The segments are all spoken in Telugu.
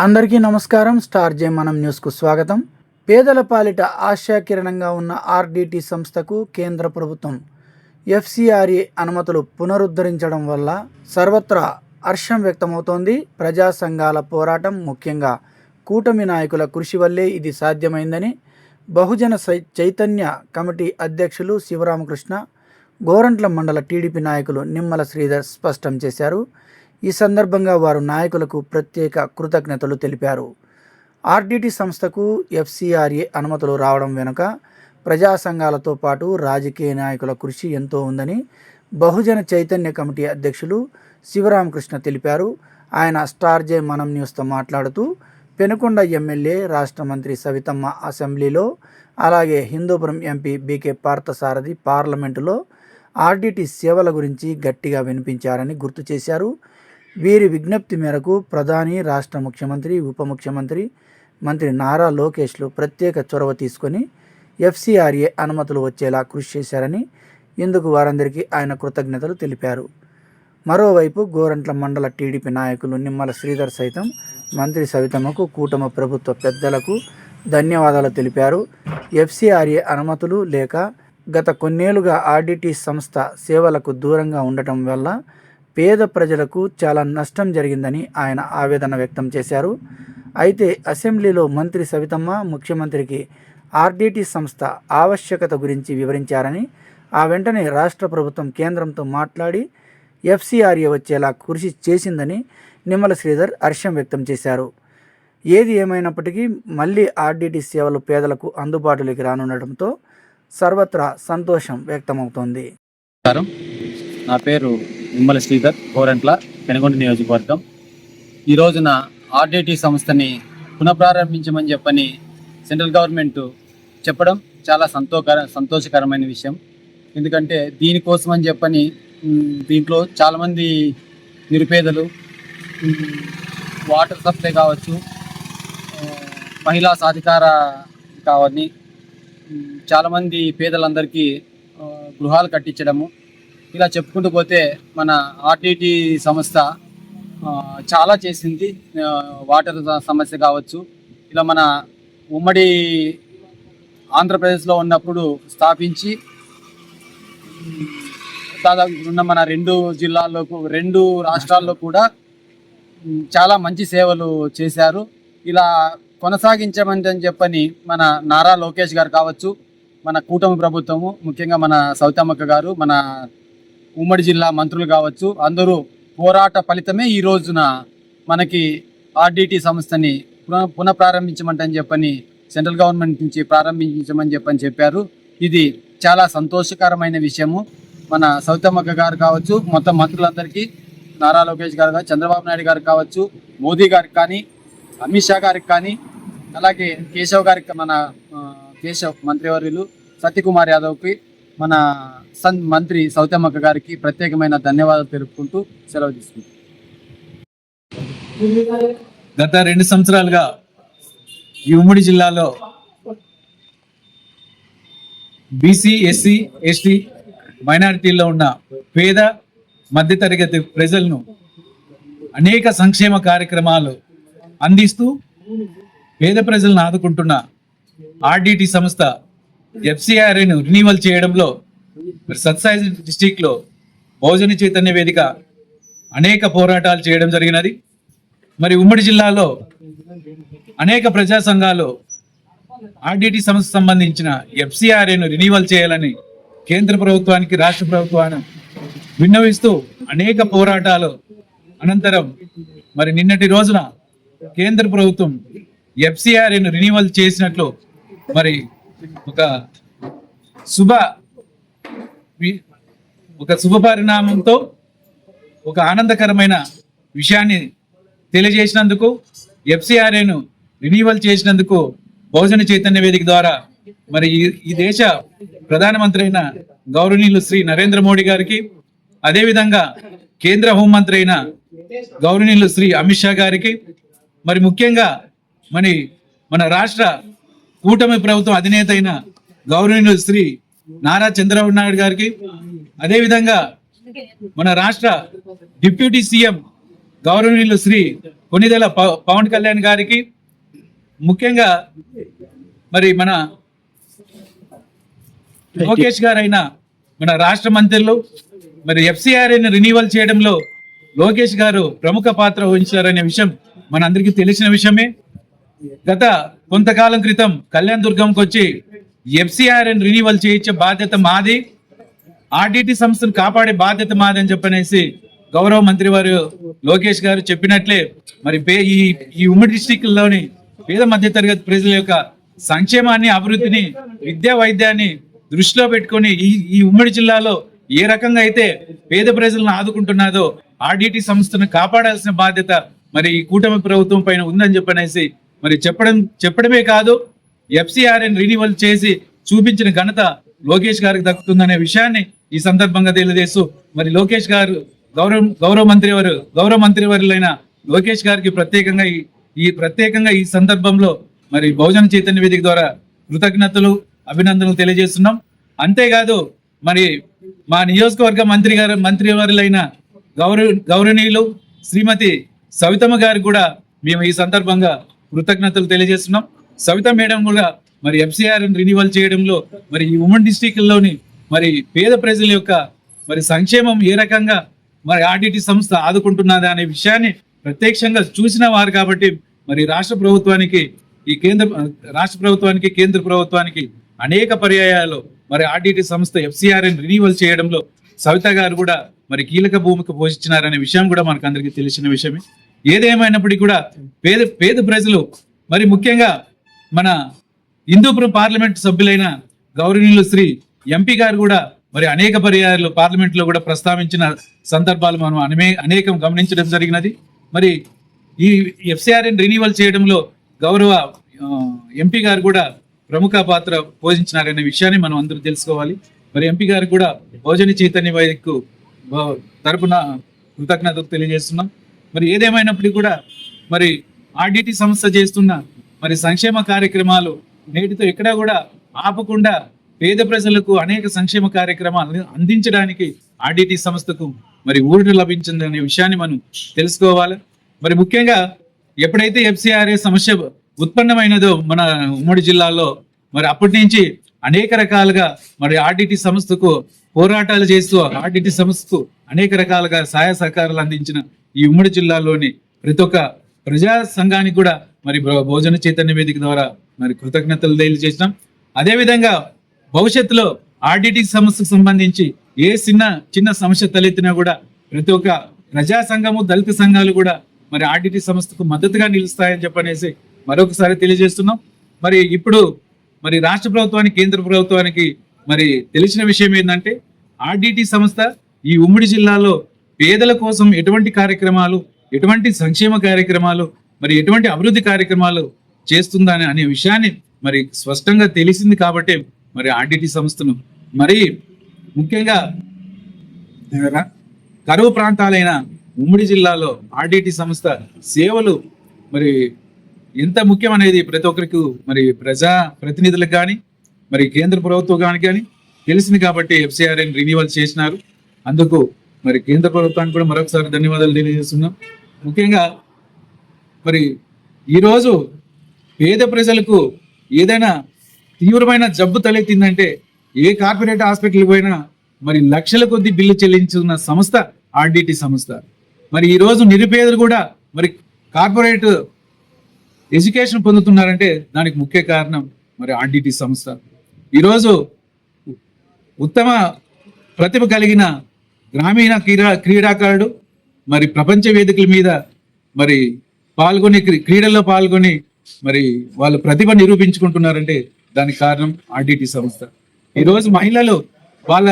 అందరికీ నమస్కారం. స్టార్ జే మనం న్యూస్కు స్వాగతం. పేదల పాలిట ఆశాకిరణంగా ఉన్న ఆర్డిటి సంస్థకు కేంద్ర ప్రభుత్వం ఎఫ్సిఆర్ఏ అనుమతులు పునరుద్ధరించడం వల్ల సర్వత్రా హర్షం వ్యక్తమవుతోంది. ప్రజా సంఘాల పోరాటం, ముఖ్యంగా కూటమి నాయకుల కృషి వల్లే ఇది సాధ్యమైందని బహుజన చైతన్య కమిటీ అధ్యక్షులు శివరామకృష్ణ, గోరంట్ల మండల టీడీపీ నాయకులు నిమ్మల శ్రీధర్ స్పష్టం చేశారు. ఈ సందర్భంగా వారు నాయకులకు ప్రత్యేక కృతజ్ఞతలు తెలిపారు. ఆర్డిటి సంస్థకు ఎఫ్సిఆర్ఏ అనుమతులు రావడం వెనుక ప్రజా సంఘాలతో పాటు రాజకీయ నాయకుల కృషి ఎంతో ఉందని బహుజన చైతన్య కమిటీ అధ్యక్షులు శివరామకృష్ణ తెలిపారు. ఆయన స్టార్ జే మనం న్యూస్తో మాట్లాడుతూ పెనుకొండ ఎమ్మెల్యే, రాష్ట్ర మంత్రి సవితమ్మ అసెంబ్లీలో, అలాగే హిందూపురం ఎంపీ బీకే పార్థసారథి పార్లమెంటులో ఆర్డిటి సేవల గురించి గట్టిగా వినిపించారని గుర్తు చేశారు. వీరి విజ్ఞప్తి మేరకు ప్రధాని, రాష్ట్ర ముఖ్యమంత్రి, ఉప ముఖ్యమంత్రి, మంత్రి నారా లోకేష్లు ప్రత్యేక చొరవ తీసుకొని ఎఫ్సిఆర్ఏ అనుమతులు వచ్చేలా కృషి చేశారని, ఇందుకు వారందరికీ ఆయన కృతజ్ఞతలు తెలిపారు. మరోవైపు గోరంట్ల మండల టీడీపీ నాయకులు నిమ్మల శ్రీధర్ సైతం మంత్రి సవితమ్మకు, కూటమి ప్రభుత్వ పెద్దలకు ధన్యవాదాలు తెలిపారు. ఎఫ్సిఆర్ఏ అనుమతులు లేక గత కొన్నేళ్లుగా ఆర్డిటి సంస్థ సేవలకు దూరంగా ఉండటం వల్ల పేద ప్రజలకు చాలా నష్టం జరిగిందని ఆయన ఆవేదన వ్యక్తం చేశారు. అయితే అసెంబ్లీలో మంత్రి సవితమ్మ ముఖ్యమంత్రికి ఆర్డిటి సంస్థ ఆవశ్యకత గురించి వివరించారని, ఆ వెంటనే రాష్ట్ర ప్రభుత్వం కేంద్రంతో మాట్లాడి ఎఫ్సిఆర్ఏ వచ్చేలా కృషి చేసిందని నిమ్మల శ్రీధర్ హర్షం వ్యక్తం చేశారు. ఏది ఏమైనప్పటికీ మళ్ళీ ఆర్డిటి సేవలు పేదలకు అందుబాటులోకి రానుండటంతో సర్వత్రా సంతోషం వ్యక్తమవుతోంది. నా పేరు నిమ్మల శ్రీధర్, గోరంట్ల, పెనుగొండ నియోజకవర్గం. ఈ రోజున ఆర్డిటి సంస్థని పునఃప్రారంభించమని చెప్పని సెంట్రల్ గవర్నమెంట్ చెప్పడం చాలా సంతోషకరమైన విషయం. ఎందుకంటే దీనికోసం అని చెప్పని దీంట్లో చాలామంది నిరుపేదలు, వాటర్ సప్లై కావచ్చు, మహిళా సాధికార కావని చాలామంది పేదలందరికీ గృహాలు కట్టించడము, ఇలా చెప్పుకుంటూ పోతే మన ఆర్డిటి సంస్థ చాలా చేసింది. వాటర్ సమస్య కావచ్చు, ఇలా మన ఉమ్మడి ఆంధ్రప్రదేశ్లో ఉన్నప్పుడు స్థాపించి దాదాపు ఉన్న మన రెండు రాష్ట్రాల్లో కూడా చాలా మంచి సేవలు చేశారు. ఇలా కొనసాగించమని చెప్పని మన నారా లోకేష్ గారు కావచ్చు, మన కూటమి ప్రభుత్వము, ముఖ్యంగా మన సవితమ్మక్క గారు, మన ఉమ్మడి జిల్లా మంత్రులు కావచ్చు, అందరూ పోరాట ఫలితమే ఈ రోజున మనకి ఆర్డిటి సంస్థని పునఃప్రారంభించమంటని చెప్పని సెంట్రల్ గవర్నమెంట్ నుంచి ప్రారంభించమని చెప్పారు. ఇది చాలా సంతోషకరమైన విషయము. మన సవితమ్మక్క గారు కావచ్చు, మొత్తం మంత్రులందరికీ, నారా లోకేష్ గారు కానీ, చంద్రబాబు నాయుడు గారు కావచ్చు, మోదీ గారికి కానీ, అమిత్ షా గారికి కానీ, అలాగే కేశవ్ గారికి, మన కేశవ్ మంత్రివర్యులు సత్యకుమార్ యాదవ్కి, మన మంత్రి సౌతమ్మక్క గారికి ప్రత్యేకమైన ధన్యవాదాలు తెలుపుకుంటూ సెలవు తీసుకుంటాం. గత 2 సంవత్సరాలుగా ఈ ఉమ్మడి జిల్లాలో బీసీ, ఎస్సీ, ఎస్టీ, మైనారిటీల్లో ఉన్న పేద మధ్యతరగతి ప్రజలను అనేక సంక్షేమ కార్యక్రమాలు అందిస్తూ పేద ప్రజలను ఆదుకుంటున్న ఆర్డిటి సంస్థ ఎఫ్సిఆర్ఏను రినీవల్ చేయడంలో సత్సాయి డిస్టిక్లో బహుజన చైతన్య వేదిక అనేక పోరాటాలు చేయడం జరిగినది. మరి ఉమ్మడి జిల్లాలో అనేక ప్రజా సంఘాలు ఆర్డిటి సంస్థ సంబంధించిన ఎఫ్సిఆర్ఏను రినీవల్ చేయాలని కేంద్ర ప్రభుత్వానికి, రాష్ట్ర ప్రభుత్వాన్ని విన్నవిస్తూ అనేక పోరాటాలు అనంతరం మరి నిన్నటి రోజున కేంద్ర ప్రభుత్వం ఎఫ్సిఆర్ఏను రినీవల్ చేసినట్లు మరి ఒక శుభ పరిణామంతో ఒక ఆనందకరమైన విషయాన్ని తెలియజేసినందుకు, ఎఫ్సిఆర్ఏను రినీవల్ చేసినందుకు బహుజన చైతన్య వేదిక ద్వారా మరి ఈ దేశ ప్రధానమంత్రి అయిన గౌరవనీయులు శ్రీ నరేంద్ర మోడీ గారికి, అదేవిధంగా కేంద్ర హోంమంత్రి అయిన గౌరవనీయులు శ్రీ అమిత్ షా గారికి, మరి ముఖ్యంగా మన రాష్ట్ర కూటమి ప్రభుత్వం అధినేత అయిన గౌరవనీయులు శ్రీ నారా చంద్రబాబు నాయుడు గారికి, అదేవిధంగా మన రాష్ట్ర డిప్యూటీ సీఎం గౌరవనీయులు శ్రీ కొన్నిదెల పవన్ కళ్యాణ్ గారికి, ముఖ్యంగా మరి మన లోకేష్ గారైన మన రాష్ట్ర మంత్రులు మరి FCRAని రినీవల్ చేయడంలో లోకేష్ గారు ప్రముఖ పాత్ర వహించారనే విషయం మనందరికీ తెలిసిన విషయమే. గత కొంతకాలం క్రితం కళ్యాణ్ దుర్గంకి వచ్చి FCRAని రినీవల్ చేయించే బాధ్యత మాది, RDT సంస్థను కాపాడే బాధ్యత మాది అని చెప్పనేసి గౌరవ మంత్రి వారు లోకేష్ గారు చెప్పినట్లే మరి ఈ ఉమ్మడి డిస్టిక్ లోని పేద మధ్యతరగతి ప్రజల యొక్క సంక్షేమాన్ని, అభివృద్ధిని, విద్యా వైద్యాన్ని దృష్టిలో పెట్టుకొని ఈ ఉమ్మడి జిల్లాలో ఏ రకంగా అయితే పేద ప్రజలను ఆదుకుంటున్నదో RDT సంస్థను కాపాడాల్సిన బాధ్యత మరి ఈ కూటమి ప్రభుత్వం పైన ఉందని చెప్పనేసి మరి చెప్పడమే కాదు, FCRAని రినివల్ చేసి చూపించిన ఘనత లోకేష్ గారికి దక్కుతుందనే విషయాన్ని ఈ సందర్భంగా తెలియజేస్తూ మరి లోకేష్ గారు గౌరవ మంత్రివర్యులైన లోకేష్ గారికి ప్రత్యేకంగా ఈ సందర్భంలో మరి బహుజన చైతన్య వేదిక ద్వారా కృతజ్ఞతలు, అభినందనలు తెలియజేస్తున్నాం. అంతేకాదు మరి మా నియోజకవర్గ మంత్రివర్యులైన గౌరవనీయులు శ్రీమతి సవితమ్మ గారికి కూడా మేము ఈ సందర్భంగా కృతజ్ఞతలు తెలియజేస్తున్నాం. సవిత మేడం కూడా మరి FCRAని రినివల్ చేయడంలో మరి ఈ ఉమ్మడి డిస్టిక్ లోని మరి పేద ప్రజల యొక్క మరి సంక్షేమం ఏ రకంగా మరి RDT సంస్థ ఆదుకుంటున్నదా అనే విషయాన్ని ప్రత్యక్షంగా చూసిన వారు కాబట్టి మరి రాష్ట్ర ప్రభుత్వానికి కేంద్ర ప్రభుత్వానికి అనేక పర్యాయాలు మరి RDT సంస్థ FCRAని రినివల్ చేయడంలో సవిత గారు కూడా మరి కీలక భూమిక పోషించినారనే విషయం కూడా మనకు అందరికీ తెలిసిన విషయమే. ఏదేమైనప్పటికీ కూడా పేద ప్రజలు మరి ముఖ్యంగా మన హిందూపురం పార్లమెంట్ సభ్యులైన గౌరవనీయులు శ్రీ MP గారు కూడా మరి అనేక పర్యాయాలు పార్లమెంట్ లో కూడా ప్రస్తావించిన సందర్భాలు మనం అనేకం గమనించడం జరిగినది. మరి ఈ FCRAని రినివల్ చేయడంలో గౌరవ MP గారు కూడా ప్రముఖ పాత్ర పోషించినారనే విషయాన్ని మనం అందరూ తెలుసుకోవాలి. మరి MP గారు కూడా బహుజన చైతన్య వేదికకు తరపున కృతజ్ఞతలు తెలియజేస్తున్నాం. మరి ఏదేమైనప్పటికీ కూడా మరి RDT సంస్థ చేస్తున్న మరి సంక్షేమ కార్యక్రమాలు నేటితో ఎక్కడా కూడా ఆపకుండా పేద ప్రజలకు అనేక సంక్షేమ కార్యక్రమాలు అందించడానికి RDT సంస్థకు మరి ఊరట లభించిందనే విషయాన్ని మనం తెలుసుకోవాలి. మరి ముఖ్యంగా ఎప్పుడైతే FCRA సమస్య ఉత్పన్నమైనదో మన ఉమ్మడి జిల్లాలో మరి అప్పటి నుంచి అనేక రకాలుగా మరి RDT సంస్థకు పోరాటాలు చేస్తూ RDT సంస్థకు అనేక రకాలుగా సహాయ సహకారాలు అందించిన ఈ ఉమ్మడి జిల్లాలోని ప్రతి ఒక్క ప్రజా సంఘానికి కూడా మరి బహుజన చైతన్య వేదిక ద్వారా మరి కృతజ్ఞతలు తెలియజేసినాం. అదేవిధంగా భవిష్యత్తులో RDT సంస్థకు సంబంధించి ఏ చిన్న సమస్య తలెత్తినా కూడా ప్రతి ఒక్క ప్రజా సంఘము, దళిత సంఘాలు కూడా మరి RDT సంస్థకు మద్దతుగా నిలుస్తాయని చెప్పనేసి మరొకసారి తెలియజేస్తున్నాం. మరి ఇప్పుడు మరి రాష్ట్ర ప్రభుత్వానికి, కేంద్ర ప్రభుత్వానికి మరి తెలిసిన విషయం ఏంటంటే RDT సంస్థ ఈ ఉమ్మడి జిల్లాలో పేదల కోసం ఎటువంటి కార్యక్రమాలు, ఎటువంటి సంక్షేమ కార్యక్రమాలు, మరి ఎటువంటి అభివృద్ధి కార్యక్రమాలు చేస్తుందని అనే విషయాన్ని మరి స్పష్టంగా తెలిసింది కాబట్టి మరి RDT సంస్థను మరి ముఖ్యంగా కరువు ప్రాంతాలైన ఉమ్మడి జిల్లాలో RDT సంస్థ సేవలు మరి ఎంత ముఖ్యం అనేది ప్రతి ఒక్కరికి మరి ప్రజా ప్రతినిధులకు కానీ మరి కేంద్ర ప్రభుత్వానికి కానీ తెలిసింది కాబట్టి FCRAని రినివల్ చేసినారు. అందుకు మరి కేంద్ర ప్రభుత్వానికి కూడా మరొకసారి ధన్యవాదాలు తెలియజేస్తున్నాం. ముఖ్యంగా మరి ఈరోజు పేద ప్రజలకు ఏదైనా తీవ్రమైన జబ్బు తలెత్తిందంటే ఏ కార్పొరేట్ హాస్పిటల్కి పోయినా మరి లక్షల కొద్ది బిల్లు చెల్లించున్న సంస్థ RDT సంస్థ. మరి ఈరోజు నిరుపేదలు కూడా మరి కార్పొరేట్ ఎడ్యుకేషన్ పొందుతున్నారంటే దానికి ముఖ్య కారణం మరి RDT సంస్థ. ఈరోజు ఉత్తమ ప్రతిభ కలిగిన గ్రామీణ క్రీడాకారుడు మరి ప్రపంచ వేదికల మీద మరి క్రీడల్లో పాల్గొని మరి వాళ్ళ ప్రతిభ నిరూపించుకుంటున్నారంటే దానికి కారణం RDT సంస్థ. ఈరోజు మహిళలు వాళ్ళ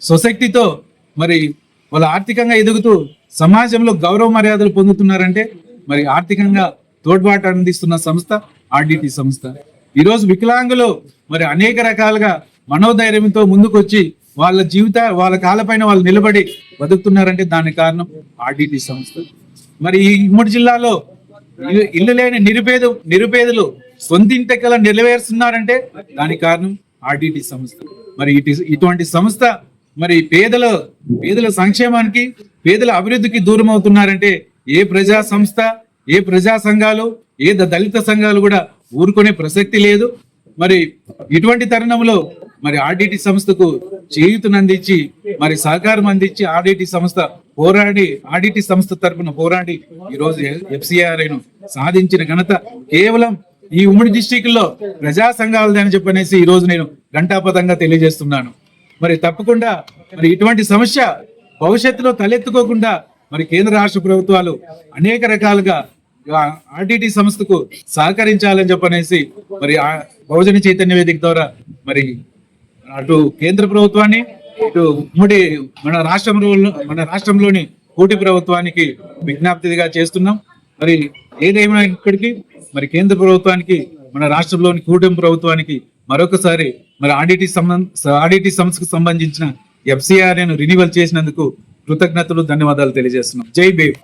సొసైటీతో మరి వాళ్ళ ఆర్థికంగా ఎదుగుతూ సమాజంలో గౌరవ మర్యాదలు పొందుతున్నారంటే మరి ఆర్థికంగా తోడ్పాటు అందిస్తున్న సంస్థ RDT సంస్థ. ఈరోజు వికలాంగులు మరి అనేక రకాలుగా మనోధైర్యంతో ముందుకొచ్చి వాళ్ళ కాళ్ళపైన వాళ్ళు నిలబడి బతుకుతున్నారంటే దానికి కారణం RDT సంస్థ. మరి ఈ ఉమ్మడి జిల్లాలో ఇల్లు లేని నిరుపేదలు సొంతింటికల నెరవేరుస్తున్నారంటే దానికి కారణం RDT సంస్థ. మరి ఇటువంటి సంస్థ మరి పేదల సంక్షేమానికి, పేదల అభివృద్ధికి దూరం అవుతున్నారంటే ఏ ప్రజా సంస్థ, ఏ ప్రజా సంఘాలు ఏ దళిత సంఘాలు కూడా ఊరుకునే ప్రసక్తి లేదు. మరి ఇటువంటి తరుణంలో మరి ఆర్డిటి సంస్థకు చేయూతనందించి మరి సహకారం అందించి ఆర్డిటి సంస్థ ఆర్డిటి సంస్థ తరపున పోరాడి ఈరోజు FCRIను సాధించిన ఘనత కేవలం ఈ ఉమ్మడి డిస్టిక్ లో ప్రజా సంఘాలది అని చెప్పనేసి ఈ రోజు నేను ఘంటాపథంగా తెలియజేస్తున్నాను. మరి తప్పకుండా మరి ఇటువంటి సమస్య భవిష్యత్తులో తలెత్తుకోకుండా మరి కేంద్ర రాష్ట్ర ప్రభుత్వాలు అనేక రకాలుగా ఆర్డిటి సంస్థకు సహకరించాలని చెప్పనేసి మరి బహుజన చైతన్య వేదిక ద్వారా మరి అటు కేంద్ర ప్రభుత్వాన్ని ఇటు ఉమ్మడి మన రాష్ట్రంలోని కూటమి ప్రభుత్వానికి విజ్ఞప్తిగా చేస్తున్నాం. మరి ఏదేమైనా ఇప్పటికీ మరి కేంద్ర ప్రభుత్వానికి మన రాష్ట్రంలోని కూటమి ప్రభుత్వానికి మరొకసారి మరి ఆర్డిటి సంస్థకు సంబంధించిన FCRIను రినివల్ చేసినందుకు కృతజ్ఞతలు ధన్యవాదాలు తెలియజేస్తున్నాం. జై భీమ్.